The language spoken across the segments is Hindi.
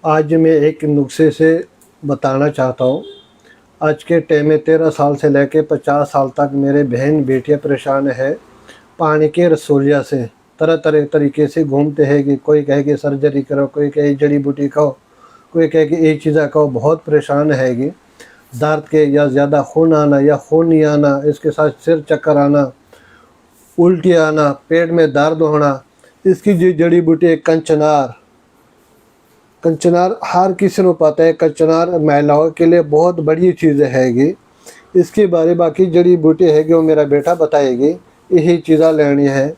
आज मैं एक नुस्खे से बताना चाहता हूँ। आज के टाइम में 13 साल से लेकर 50 साल तक मेरे बहन बेटियाँ परेशान है पानी के रसोलिया से। तरह तरह तरीके से घूमते हैं कि कोई कहे कि सर्जरी करो, कोई कहे जड़ी बूटी खाओ, कोई कहे कि ये चीज़ें खाओ। बहुत परेशान है कि दर्द के या ज़्यादा खून आना या खून नहीं आना, इसके साथ सिर चक्कर आना, उल्टी आना, पेट में दर्द होना। इसकी जो जड़ी बूटी है कंचनार, कंचनार हर किसी को पता है। कंचनार महिलाओं के लिए बहुत बड़ी चीज़ हैगी। इसके बारे बाकी जड़ी बूटी हैगी वो मेरा बेटा बताएगी। यही चीज़ें लेनी है।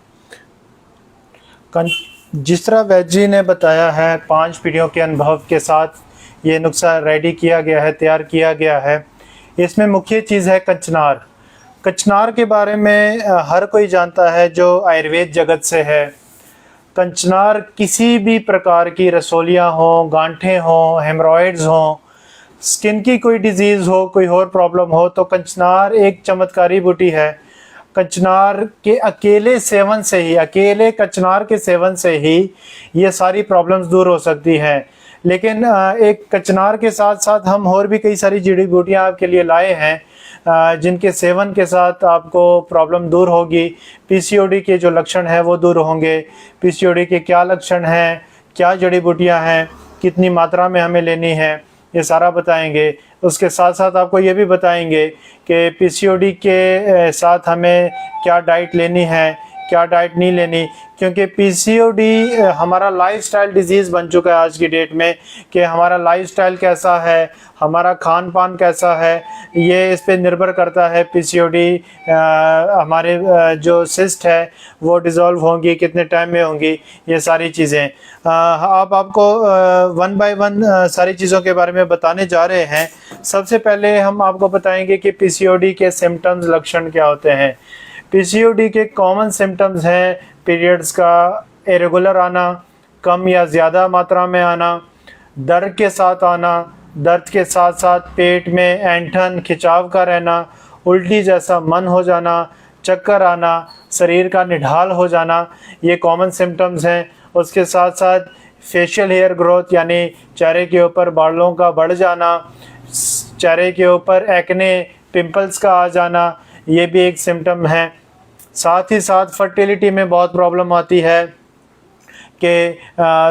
जिस तरह वैद्य जी ने बताया है, 5 पीढ़ियों के अनुभव के साथ ये नुस्खा रेडी किया गया है, तैयार किया गया है। इसमें मुख्य चीज़ है कचनार। कचनार के बारे में हर कोई जानता है जो आयुर्वेद जगत से है। कचनार किसी भी प्रकार की रसोलियाँ हों, गांठें हों, हेमरॉइड्स हों, स्किन की कोई डिजीज़ हो, कोई और प्रॉब्लम हो, तो कचनार एक चमत्कारी बूटी है। कचनार के अकेले सेवन से ही, अकेले कचनार के सेवन से ही ये सारी प्रॉब्लम्स दूर हो सकती हैं। लेकिन एक कचनार के साथ साथ हम और भी कई सारी जड़ी बूटियाँ आपके लिए लाए हैं जिनके सेवन के साथ आपको प्रॉब्लम दूर होगी। पीसीओडी के जो लक्षण हैं वो दूर होंगे। पीसीओडी के क्या लक्षण हैं, क्या जड़ी बूटियाँ हैं, कितनी मात्रा में हमें लेनी है, ये सारा बताएंगे। उसके साथ साथ आपको ये भी बताएंगे कि पीसीओडी के साथ हमें क्या डाइट लेनी है, क्या डाइट नहीं लेनी, क्योंकि पीसीओडी हमारा लाइफस्टाइल डिजीज़ बन चुका है आज की डेट में। कि हमारा लाइफस्टाइल कैसा है, हमारा खान पान कैसा है, ये इस पे निर्भर करता है। पीसीओडी हमारे जो सिस्ट है वो डिज़ोल्व होंगी, कितने टाइम में होंगी, ये सारी चीज़ें आप आपको 1 बाय 1 सारी चीज़ों के बारे में बताने जा रहे हैं। सबसे पहले हम आपको बताएंगे कि पीसीओडी के सिम्टम्स, लक्षण क्या होते हैं। पीसीओडी के कॉमन सिम्टम्स हैं पीरियड्स का इरेगुलर आना, कम या ज़्यादा मात्रा में आना, दर्द के साथ आना, दर्द के साथ साथ पेट में ऐंठन, खिंचाव का रहना, उल्टी जैसा मन हो जाना, चक्कर आना, शरीर का निढाल हो जाना, ये कॉमन सिम्टम्स हैं। उसके साथ साथ फेशियल हेयर ग्रोथ यानी चेहरे के ऊपर बालों का बढ़ जाना, चेहरे के ऊपर एक्ने, पिंपल्स का आ जाना, ये भी एक सिम्टम है। साथ ही साथ फर्टिलिटी में बहुत प्रॉब्लम आती है कि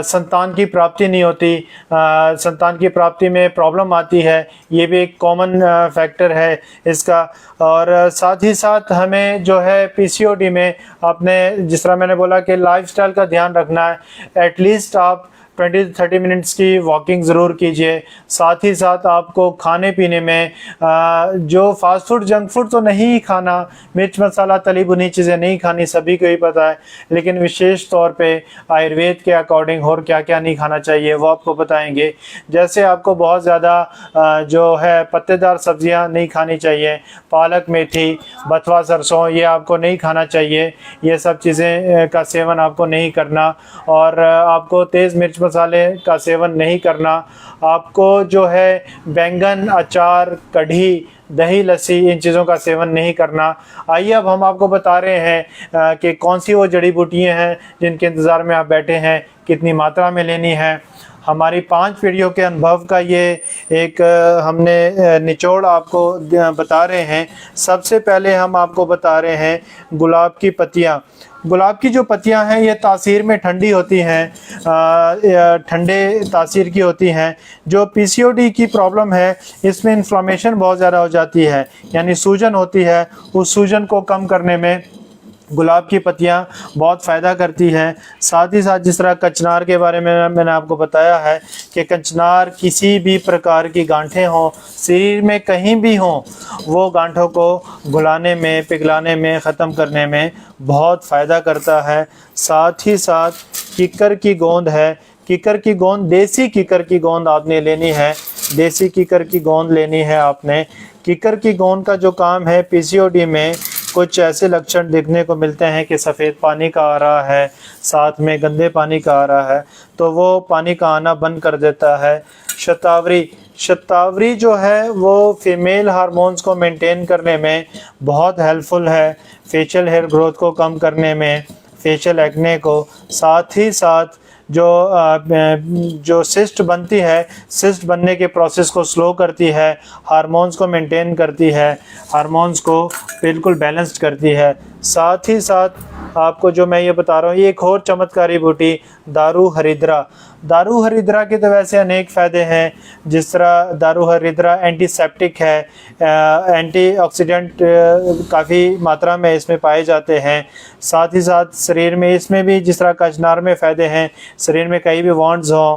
संतान की प्राप्ति नहीं होती, संतान की प्राप्ति में प्रॉब्लम आती है, ये भी एक कॉमन फैक्टर है इसका। और साथ ही साथ हमें जो है पीसीओडी में अपने, जिस तरह मैंने बोला कि लाइफस्टाइल का ध्यान रखना है। एटलीस्ट आप 20 से 30 मिनट्स की वॉकिंग ज़रूर कीजिए। साथ ही साथ आपको खाने पीने में जो फास्ट फूड, जंक फूड तो नहीं खाना, मिर्च मसाला तली भुनी चीज़ें नहीं खानी, सभी को ही पता है। लेकिन विशेष तौर पे आयुर्वेद के अकॉर्डिंग और क्या क्या नहीं खाना चाहिए वो आपको बताएंगे। जैसे आपको बहुत ज़्यादा जो है पत्तेदार सब्जियां नहीं खानी चाहिए, पालक, मेथी, बथुआ, सरसों, ये आपको नहीं खाना चाहिए। ये सब चीज़ें का सेवन आपको नहीं करना। और आपको तेज़ मिर्च मसाले का सेवन नहीं करना। आपको जो है बैंगन, अचार, कढ़ी, दही, लस्सी, इन चीज़ों का सेवन नहीं करना। आइए अब हम आपको बता रहे हैं कि कौन सी वो जड़ी बूटियाँ हैं जिनके इंतज़ार में आप बैठे हैं, कितनी मात्रा में लेनी है। हमारी 5 पीढ़ियों के अनुभव का ये एक हमने निचोड़ आपको बता रहे हैं। सबसे पहले हम आपको बता रहे हैं गुलाब की पत्तियाँ। गुलाब की जो पत्तियां हैं ये तासीर में ठंडी होती हैं, ठंडे तासीर की होती हैं। जो पीसीओडी की प्रॉब्लम है इसमें इन्फ्लामेशन बहुत ज़्यादा हो जाती है, यानी सूजन होती है। उस सूजन को कम करने में गुलाब की पत्तियां बहुत फ़ायदा करती हैं। साथ ही साथ जिस तरह कचनार के बारे में मैंने आपको बताया है कि कचनार किसी भी प्रकार की गांठें हों, शरीर में कहीं भी हों, वो गांठों को घुलाने में, पिघलाने में, ख़त्म करने में बहुत फ़ायदा करता है। साथ ही साथ कीकर की गोंद है। कीकर की गोंद, देसी कीकर की गोंद आपने लेनी है। देसी कीकर की गोंद लेनी है आपने। कीकर की गोंद का जो काम है, पीसीओडी में कुछ ऐसे लक्षण देखने को मिलते हैं कि सफ़ेद पानी का आ रहा है, साथ में गंदे पानी का आ रहा है, तो वो पानी का आना बंद कर देता है। शतावरी, शतावरी जो है वो फीमेल हार्मोन्स को मेंटेन करने में बहुत हेल्पफुल है, फेशियल हेयर ग्रोथ को कम करने में, फेशियल एक्ने को। साथ ही साथ जो सिस्ट बनती है, सिस्ट बनने के प्रोसेस को स्लो करती है, हार्मोन्स को मेंटेन करती है, हार्मोन्स को बिल्कुल बैलेंस्ड करती है। साथ ही साथ आपको जो मैं ये बता रहा हूँ, ये एक और चमत्कारी बूटी दारू हरिद्रा। दारू हरिद्रा के तो वैसे अनेक फ़ायदे हैं, जिस तरह दारू हरिद्रा एंटीसेप्टिक है, एंटीऑक्सीडेंट काफ़ी मात्रा में इसमें पाए जाते हैं। साथ ही साथ शरीर में इसमें भी जिस तरह कचनार में फ़ायदे हैं, शरीर में कहीं भी वॉन्ड्स हों,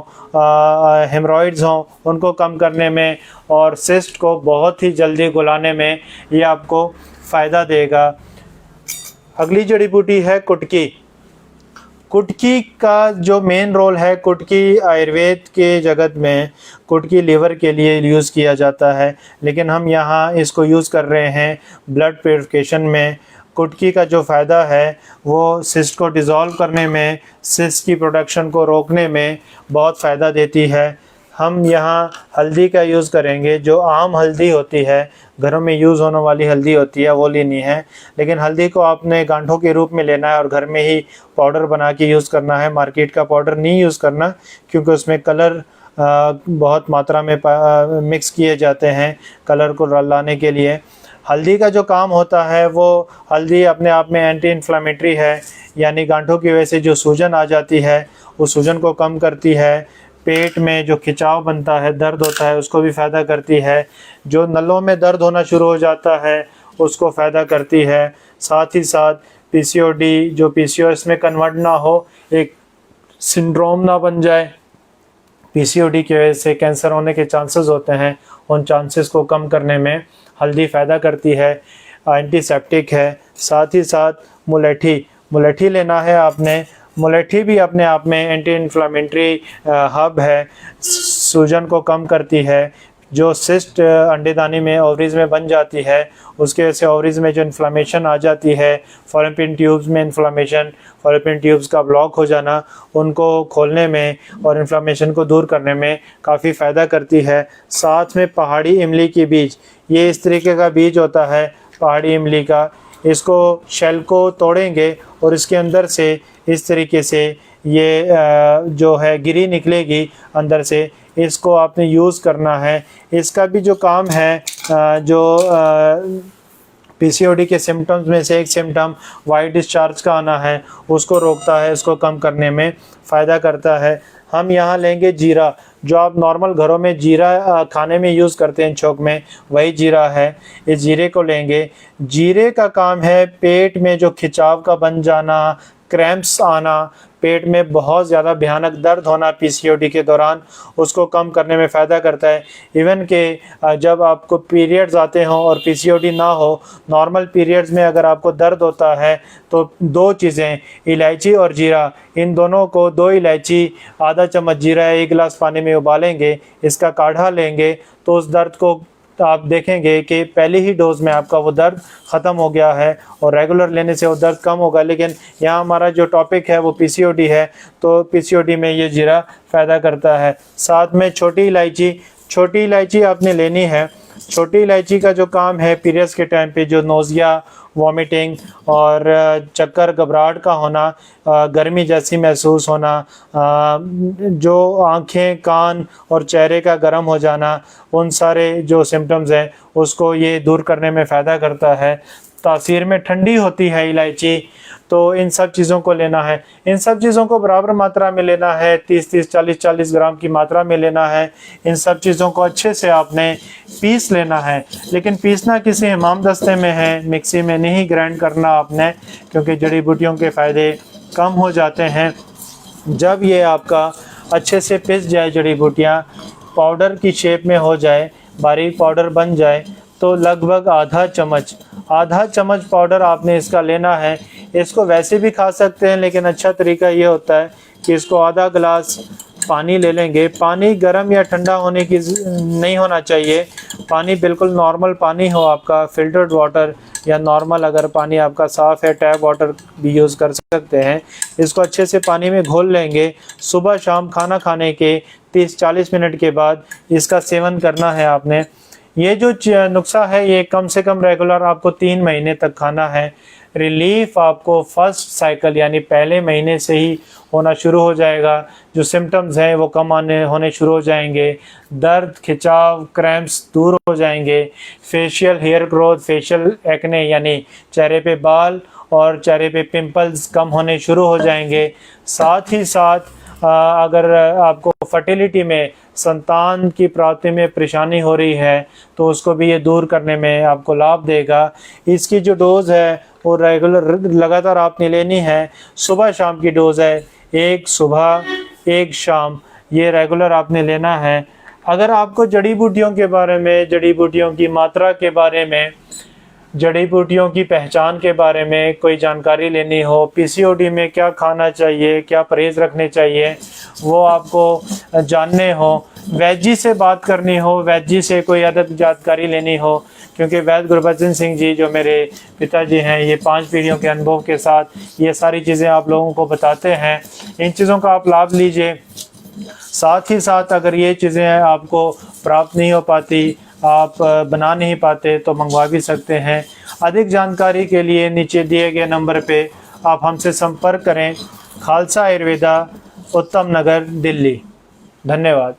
हेमरॉइड्स हों, उनको कम करने में और सिस्ट को बहुत ही जल्दी गलाने में ये आपको फ़ायदा देगा। अगली जड़ी बूटी है कुटकी। कुटकी का जो मेन रोल है, कुटकी आयुर्वेद के जगत में कुटकी लीवर के लिए यूज़ किया जाता है, लेकिन हम यहाँ इसको यूज़ कर रहे हैं ब्लड प्योरिफिकेशन में। कुटकी का जो फ़ायदा है वो सिस्ट को डिज़ोल्व करने में, सिस्ट की प्रोडक्शन को रोकने में बहुत फ़ायदा देती है। हम यहाँ हल्दी का यूज़ करेंगे, जो आम हल्दी होती है, घरों में यूज़ होने वाली हल्दी होती है, वो लेनी है। लेकिन हल्दी को आपने गांठों के रूप में लेना है और घर में ही पाउडर बना के यूज़ करना है। मार्केट का पाउडर नहीं यूज़ करना, क्योंकि उसमें कलर बहुत मात्रा में मिक्स किए जाते हैं कलर को लाने के लिए। हल्दी का जो काम होता है, वो हल्दी अपने आप में एंटी इन्फ्लामेटरी है, यानी गांठों की वजह से जो सूजन आ जाती है उस सूजन को कम करती है। पेट में जो खिंचाव बनता है, दर्द होता है, उसको भी फ़ायदा करती है। जो नलों में दर्द होना शुरू हो जाता है उसको फ़ायदा करती है। साथ ही साथ पीसीओडी, जो पीसीओएस में कन्वर्ट ना हो, एक सिंड्रोम ना बन जाए, पीसीओडी की वजह से कैंसर होने के चांसेस होते हैं, उन चांसेस को कम करने में हल्दी फ़ायदा करती है, एंटीसेप्टिक है। साथ ही साथ मुलेठी लेना है आपने। मुलेठी भी अपने आप में एंटी इन्फ्लामेटरी हब है, सूजन को कम करती है। जो सिस्ट अंडेदानी में, ओवरीज में बन जाती है, उसके वजह से ओवरीज में जो इन्फ्लामेशन आ जाती है, फॉलोपियन ट्यूब्स में इन्फ्लामेशन, फॉलोपियन ट्यूब्स का ब्लॉक हो जाना, उनको खोलने में और इन्फ्लामेशन को दूर करने में काफ़ी फ़ायदा करती है। साथ में पहाड़ी इमली की बीज, ये इस तरीके का बीज होता है पहाड़ी इमली का। इसको शेल को तोड़ेंगे और इसके अंदर से इस तरीके से ये जो है गिरी निकलेगी अंदर से, इसको आपने यूज़ करना है। इसका भी जो काम है, जो पीसीओडी के सिम्टम्स में से एक सिम्टम वाइट डिस्चार्ज का आना है, उसको रोकता है, इसको कम करने में फ़ायदा करता है। हम यहाँ लेंगे जीरा, जो आप नॉर्मल घरों में जीरा खाने में यूज़ करते हैं चौक में, वही जीरा है। इस जीरे को लेंगे। जीरे का काम है पेट में जो खिंचाव का बन जाना, क्रैम्प्स आना, पेट में बहुत ज़्यादा भयानक दर्द होना पीसीओडी के दौरान, उसको कम करने में फ़ायदा करता है। इवन कि जब आपको पीरियड्स आते हों और पीसीओडी ना हो, नॉर्मल पीरियड्स में अगर आपको दर्द होता है तो दो चीज़ें, इलायची और जीरा, इन दोनों को, 2 इलायची, आधा चम्मच जीरा 1 गिलास पानी में उबालेंगे, इसका काढ़ा लेंगे, तो उस दर्द को आप देखेंगे कि पहले ही डोज में आपका वो दर्द ख़त्म हो गया है और रेगुलर लेने से वो दर्द कम होगा। लेकिन यहाँ हमारा जो टॉपिक है वो पीसीओडी है, तो पीसीओडी में ये जीरा फ़ायदा करता है। साथ में छोटी इलायची आपने लेनी है। छोटी इलायची का जो काम है, पीरियड्स के टाइम पे जो नोज़िया, वॉमिटिंग और चक्कर, घबराहट का होना, गर्मी जैसी महसूस होना, जो आँखें, कान और चेहरे का गर्म हो जाना, उन सारे जो सिम्टम्स हैं उसको ये दूर करने में फ़ायदा करता है। तासीर में ठंडी होती है इलायची, तो इन सब चीज़ों को लेना है। इन सब चीज़ों को बराबर मात्रा में लेना है, 30-30, 40-40 ग्राम की मात्रा में लेना है। इन सब चीज़ों को अच्छे से आपने पीस लेना है, लेकिन पीसना किसी इमाम दस्ते में है, मिक्सी में नहीं ग्राइंड करना आपने, क्योंकि जड़ी बूटियों के फ़ायदे कम हो जाते हैं। जब ये आपका अच्छे से पिस जाए, जड़ी बूटियाँ पाउडर की शेप में हो जाए, बारीक पाउडर बन जाए, तो लगभग आधा चम्मच पाउडर आपने इसका लेना है। इसको वैसे भी खा सकते हैं, लेकिन अच्छा तरीका ये होता है कि इसको आधा गिलास पानी ले लेंगे। पानी गर्म या ठंडा होने की नहीं होना चाहिए, पानी बिल्कुल नॉर्मल पानी हो आपका, फिल्टर्ड वाटर या नॉर्मल अगर पानी आपका साफ़ है टैप वाटर भी यूज़ कर सकते हैं। इसको अच्छे से पानी में घोल लेंगे। सुबह शाम खाना खाने के 30-40 मिनट के बाद इसका सेवन करना है आपने। ये जो नुस्खा है ये कम से कम रेगुलर आपको 3 महीने तक खाना है। रिलीफ आपको फर्स्ट साइकिल यानी पहले महीने से ही होना शुरू हो जाएगा। जो सिम्टम्स हैं वो कम होने शुरू हो जाएंगे। दर्द, खिंचाव, क्रैम्प्स दूर हो जाएंगे। Facial hair growth, facial acne यानी चेहरे पे बाल और चेहरे पे पिंपल्स कम होने शुरू हो जाएंगे। साथ ही साथ अगर आपको फर्टिलिटी में, संतान की प्राप्ति में परेशानी हो रही है तो उसको भी ये दूर करने में आपको लाभ देगा। इसकी जो डोज़ है वो रेगुलर लगातार आपने लेनी है। सुबह शाम की डोज़ है, एक सुबह एक शाम, ये रेगुलर आपने लेना है। अगर आपको जड़ी बूटियों के बारे में, जड़ी बूटियों की मात्रा के बारे में, जड़ी बूटियों की पहचान के बारे में कोई जानकारी लेनी हो, पीसीओडी में क्या खाना चाहिए, क्या परहेज़ रखने चाहिए, वो आपको जानने हो, वैद्य से बात करनी हो, वैद्य से कोई अदद जानकारी लेनी हो, क्योंकि वैद्य गुरबचन सिंह जी जो मेरे पिताजी हैं, ये 5 पीढ़ियों के अनुभव के साथ ये सारी चीज़ें आप लोगों को बताते हैं। इन चीज़ों का आप लाभ लीजिए। साथ ही साथ अगर ये चीज़ें आपको प्राप्त नहीं हो पाती, आप बना नहीं पाते, तो मंगवा भी सकते हैं। अधिक जानकारी के लिए नीचे दिए गए नंबर पे आप हमसे संपर्क करें। खालसा आयुर्वेदा, उत्तम नगर, दिल्ली। धन्यवाद।